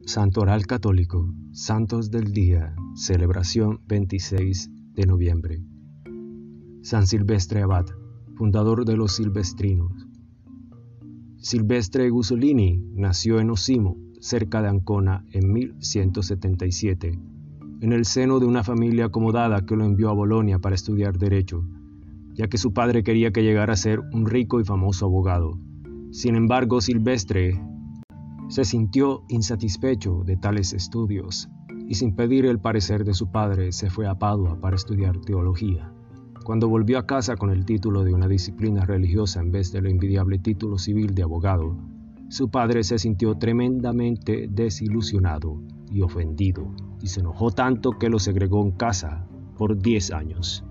Santoral Católico, Santos del Día, celebración 26 de noviembre. San Silvestre Abad, fundador de los silvestrinos. Silvestre Guzzolini nació en Osimo, cerca de Ancona, en 1177, en el seno de una familia acomodada que lo envió a Bolonia para estudiar Derecho, ya que su padre quería que llegara a ser un rico y famoso abogado. Sin embargo, Silvestre se sintió insatisfecho de tales estudios y, sin pedir el parecer de su padre, se fue a Padua para estudiar teología. Cuando volvió a casa con el título de una disciplina religiosa en vez del envidiable título civil de abogado, su padre se sintió tremendamente desilusionado y ofendido, y se enojó tanto que lo segregó en casa por 10 años.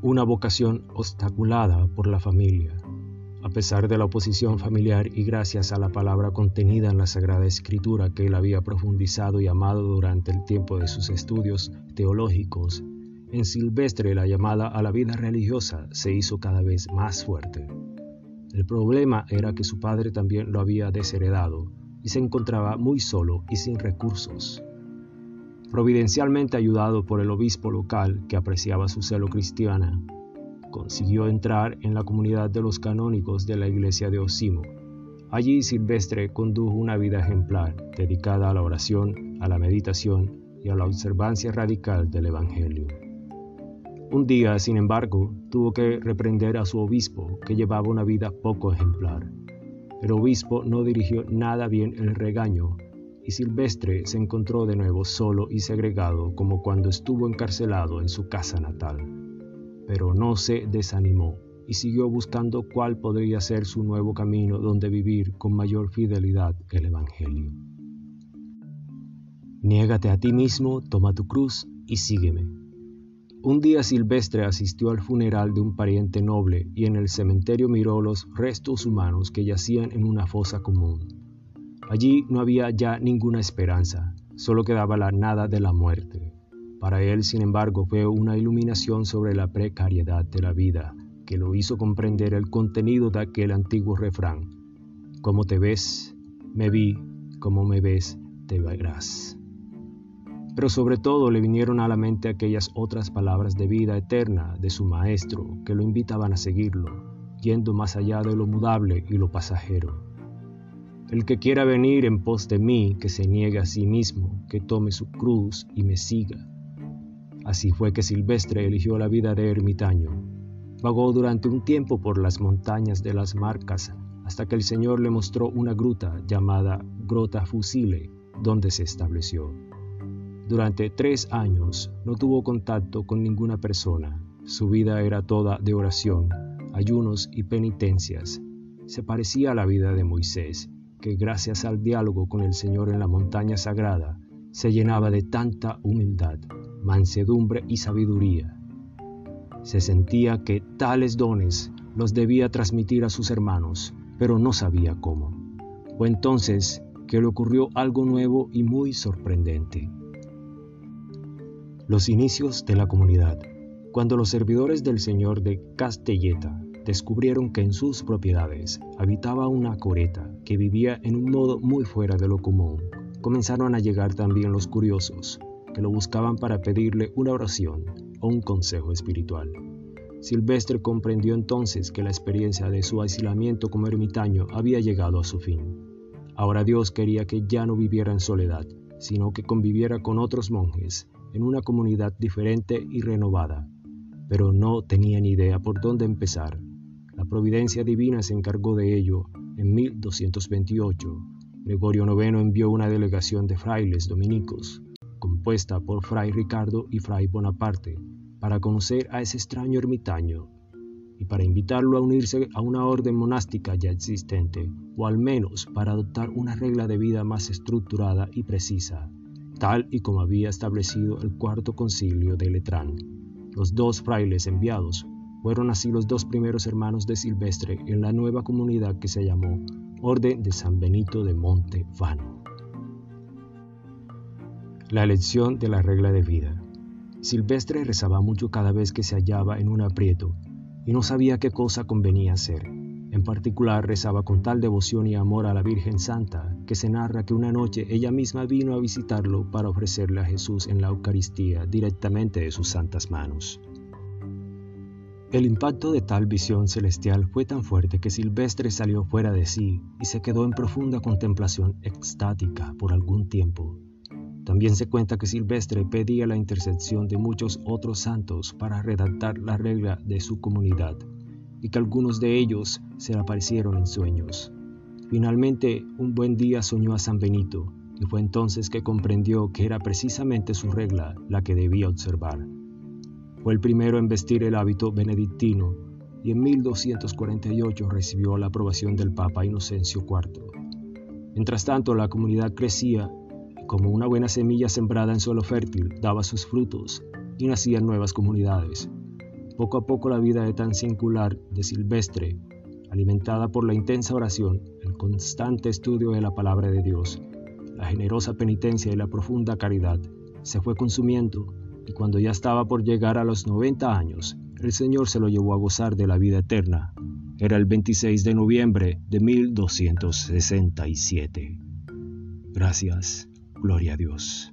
Una vocación obstaculada por la familia. A pesar de la oposición familiar y gracias a la palabra contenida en la Sagrada Escritura que él había profundizado y amado durante el tiempo de sus estudios teológicos, en Silvestre la llamada a la vida religiosa se hizo cada vez más fuerte. El problema era que su padre también lo había desheredado y se encontraba muy solo y sin recursos. Providencialmente ayudado por el obispo local que apreciaba su celo cristiana, consiguió entrar en la comunidad de los canónigos de la iglesia de Osimo. Allí Silvestre condujo una vida ejemplar, dedicada a la oración, a la meditación y a la observancia radical del Evangelio. Un día, sin embargo, tuvo que reprender a su obispo, que llevaba una vida poco ejemplar. El obispo no dirigió nada bien el regaño, y Silvestre se encontró de nuevo solo y segregado como cuando estuvo encarcelado en su casa natal. Pero no se desanimó y siguió buscando cuál podría ser su nuevo camino donde vivir con mayor fidelidad el Evangelio. Niégate a ti mismo, toma tu cruz y sígueme. Un día Silvestre asistió al funeral de un pariente noble y en el cementerio miró los restos humanos que yacían en una fosa común. Allí no había ya ninguna esperanza, solo quedaba la nada de la muerte. Para él, sin embargo, fue una iluminación sobre la precariedad de la vida que lo hizo comprender el contenido de aquel antiguo refrán: como te ves, me vi, como me ves, te verás. Pero sobre todo le vinieron a la mente aquellas otras palabras de vida eterna de su maestro que lo invitaban a seguirlo, yendo más allá de lo mudable y lo pasajero. El que quiera venir en pos de mí, que se niegue a sí mismo, que tome su cruz y me siga. Así fue que Silvestre eligió la vida de ermitaño. Vagó durante un tiempo por las montañas de las Marcas, hasta que el Señor le mostró una gruta llamada Grotta Fusile, donde se estableció. Durante 3 años no tuvo contacto con ninguna persona. Su vida era toda de oración, ayunos y penitencias. Se parecía a la vida de Moisés, que gracias al diálogo con el Señor en la montaña sagrada, se llenaba de tanta humildad, mansedumbre y sabiduría. Se sentía que tales dones los debía transmitir a sus hermanos, pero no sabía cómo. Fue entonces que le ocurrió algo nuevo y muy sorprendente. Los inicios de la comunidad. Cuando los servidores del señor de Castelleta descubrieron que en sus propiedades habitaba una coreta que vivía en un modo muy fuera de lo común, comenzaron a llegar también los curiosos, que lo buscaban para pedirle una oración o un consejo espiritual. Silvestre comprendió entonces que la experiencia de su aislamiento como ermitaño había llegado a su fin. Ahora Dios quería que ya no viviera en soledad, sino que conviviera con otros monjes en una comunidad diferente y renovada, pero no tenía ni idea por dónde empezar. La providencia divina se encargó de ello. En 1228, Gregorio IX envió una delegación de frailes dominicos, compuesta por Fray Ricardo y Fray Bonaparte, para conocer a ese extraño ermitaño y para invitarlo a unirse a una orden monástica ya existente, o al menos para adoptar una regla de vida más estructurada y precisa, tal y como había establecido el Cuarto Concilio de Letrán. Los 2 frailes enviados fueron así los 2 primeros hermanos de Silvestre en la nueva comunidad que se llamó Orden de San Benito de Monte Vano. La elección de la regla de vida. Silvestre rezaba mucho cada vez que se hallaba en un aprieto y no sabía qué cosa convenía hacer. En particular rezaba con tal devoción y amor a la Virgen Santa que se narra que una noche ella misma vino a visitarlo para ofrecerle a Jesús en la Eucaristía directamente de sus santas manos. El impacto de tal visión celestial fue tan fuerte que Silvestre salió fuera de sí y se quedó en profunda contemplación extática por algún tiempo. También se cuenta que Silvestre pedía la intercesión de muchos otros santos para redactar la regla de su comunidad, y que algunos de ellos se le aparecieron en sueños. Finalmente, un buen día soñó a San Benito, y fue entonces que comprendió que era precisamente su regla la que debía observar. Fue el primero en vestir el hábito benedictino, y en 1248 recibió la aprobación del Papa Inocencio IV. Mientras tanto, la comunidad crecía, y como una buena semilla sembrada en suelo fértil, daba sus frutos, y nacían nuevas comunidades. Poco a poco la vida tan singular de Silvestre, alimentada por la intensa oración, el constante estudio de la palabra de Dios, la generosa penitencia y la profunda caridad, se fue consumiendo, y cuando ya estaba por llegar a los 90 años, el Señor se lo llevó a gozar de la vida eterna. Era el 26 de noviembre de 1267. Gracias, gloria a Dios.